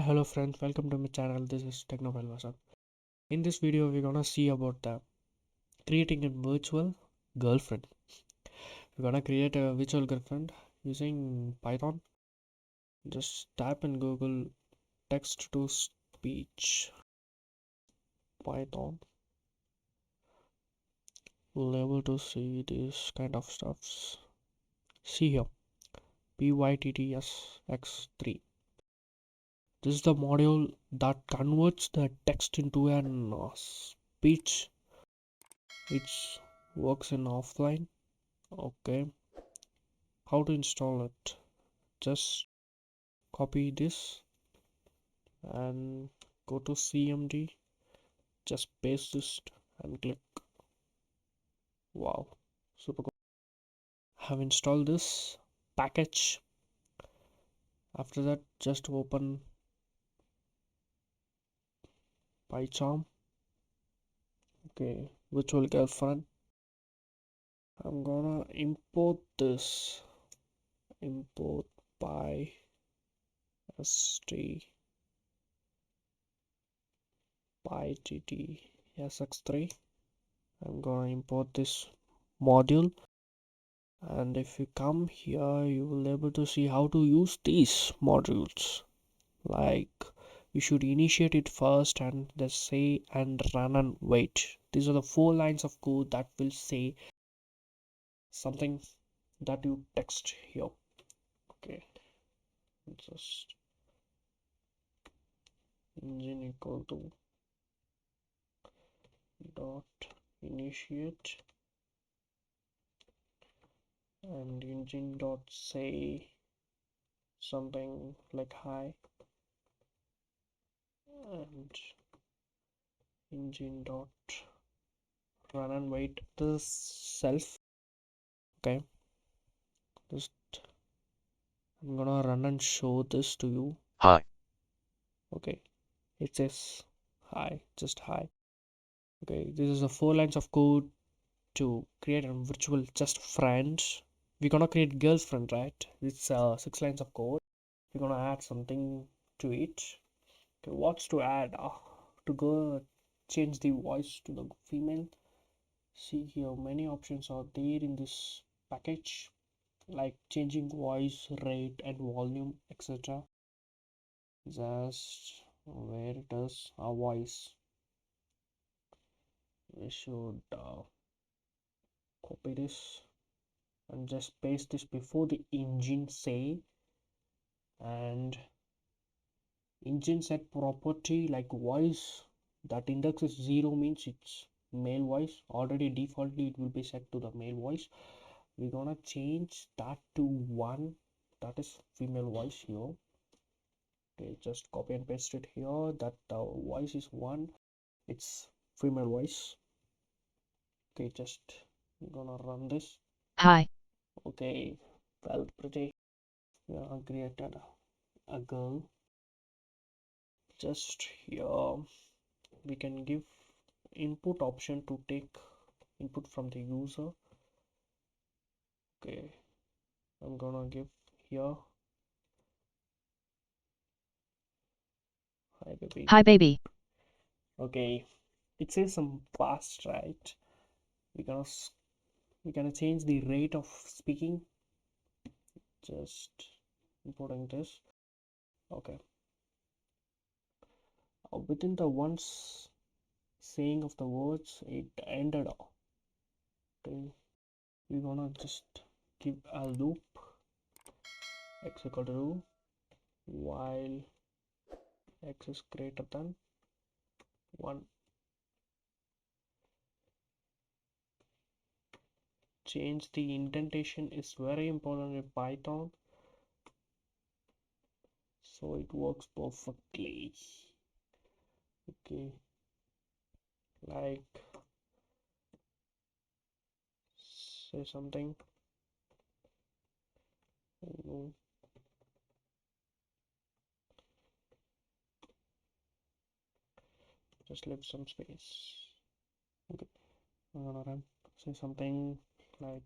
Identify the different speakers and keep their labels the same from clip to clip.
Speaker 1: Hello friends, welcome to my channel. This is Technopal Vasan. In this video, we're gonna see about the creating a virtual girlfriend. We're gonna create a virtual girlfriend using Python. Just type in Google text to speech Python. We'll able to see this kind of stuffs. See here, PyTTSX3. This is the module that converts the text into an speech. It works in offline. Okay, how to install it? Just copy this and go to CMD, just paste this and click. Wow, super cool. Have installed this package. After that, just open PyCharm. Okay, virtual girlfriend. I'm gonna import this. Import PyTTSX3. I'm gonna import this module, and if you come here you will able to see how to use these modules. Like, you should initiate it first and then say and run and wait. These are the 4 lines of code that will say something that you text here. Okay, just engine equal to dot initiate and engine dot say something like hi, and engine dot run and wait this self. Okay, just I'm gonna run and show this to you.
Speaker 2: Hi.
Speaker 1: Okay, it says hi, just hi. Okay, this is the 4 lines of code to create a virtual just friend. We're gonna create girlfriend, right? It's 6 lines of code. We're gonna add something to it. Okay, what's to add? To go change the voice to the female. See here, many options are there in this package, like changing voice, rate, and volume, etc. Just where it is a voice, we should copy this and just paste this before the engine say. And engine set property like voice, that index is 0 means it's male voice. Already defaultly it will be set to the male voice. We're gonna change that to 1, that is female voice here. Okay, just copy and paste it here, that the voice is 1, it's female voice. Okay, just I'm gonna run this.
Speaker 2: Hi.
Speaker 1: Okay, well, pretty. We are created a girl. Just here we can give input option to take input from the user. Okay, I'm gonna give here hi baby.
Speaker 2: Hi, baby.
Speaker 1: Okay, it says some fast, right? We're gonna change the rate of speaking. Just importing this. Okay, within the once saying of the words it ended. Okay, we're gonna just give a loop x equal to while x is greater than 1. Change the indentation is very important in Python, so it works perfectly. Okay, like say something. Just leave some space. Okay, I'm gonna run. Say something like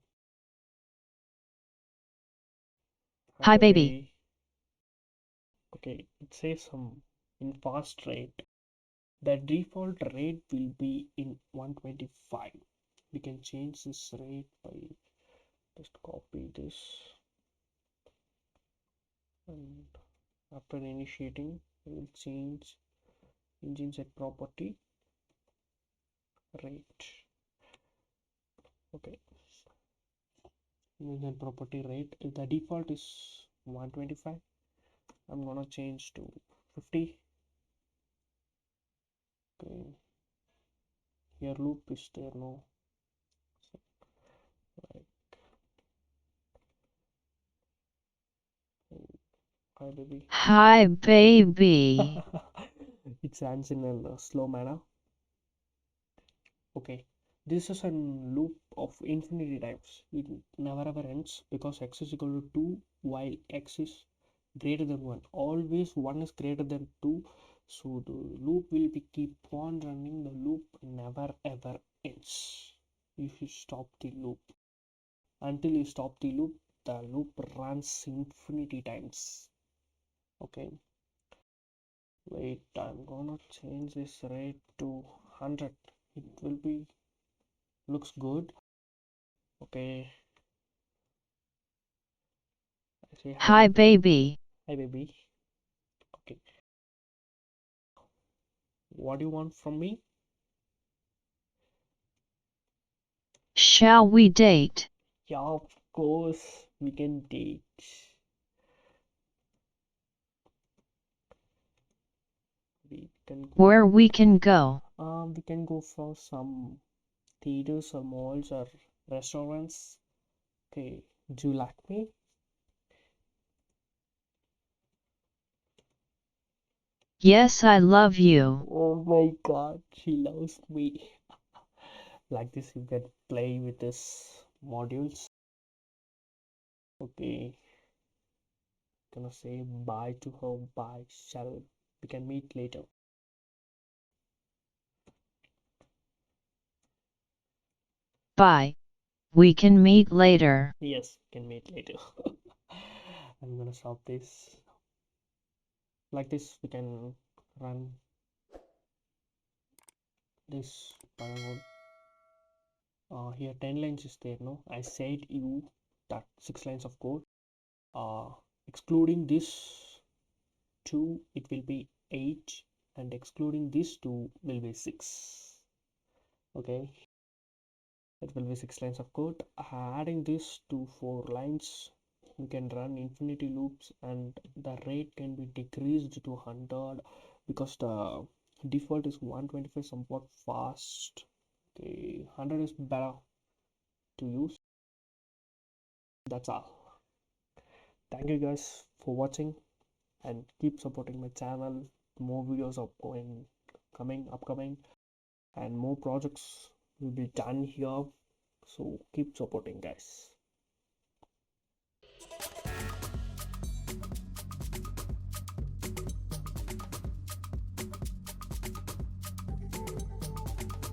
Speaker 2: Hi, baby.
Speaker 1: baby. Okay, it says some in fast rate. The default rate will be in 125. We can change this rate by just copy this, and after initiating we will change engine set property rate. Okay, engine set property rate, if the default is 125, I'm gonna change to 50. Okay, here loop is there, no, so, right. Hi baby.
Speaker 2: Hi, baby.
Speaker 1: It ends in a slow manner. Okay, this is a loop of infinity times. It never ever ends because x is equal to 2 while x is greater than 1. Always 1 is greater than 2. So the loop will be keep on running. The loop never ever ends. If you stop the loop, until you stop the loop runs infinity times. Okay, wait, I'm gonna change this rate to 100. It will be looks good. Okay, I say hi
Speaker 2: Hi,
Speaker 1: baby.
Speaker 2: baby.
Speaker 1: Hi baby. Okay, what do you want from me?
Speaker 2: Shall we date?
Speaker 1: Yeah, of course we can date. We can go.
Speaker 2: Where we can go?
Speaker 1: We can go for some theaters or malls or restaurants. Okay, do you like me?
Speaker 2: Yes, I love you.
Speaker 1: Oh my God, she loves me. Like this, you can play with this modules. Okay, gonna say bye to her. Bye, shall we can meet later.
Speaker 2: Bye. We can meet later.
Speaker 1: Yes, we can meet later. I'm gonna stop this. Like this, we can run this parallel. Here 10 lines is there, no? I said you that 6 lines of code. Excluding this 2, it will be 8, and excluding this 2 will be 6. Okay, it will be 6 lines of code. Adding this to 4 lines, you can run infinity loops, and the rate can be decreased to 100 because the default is 125, somewhat fast. Okay, 100 is better to use. That's all. Thank you guys for watching, and keep supporting my channel. More videos are going coming upcoming, and more projects will be done here, so keep supporting guys.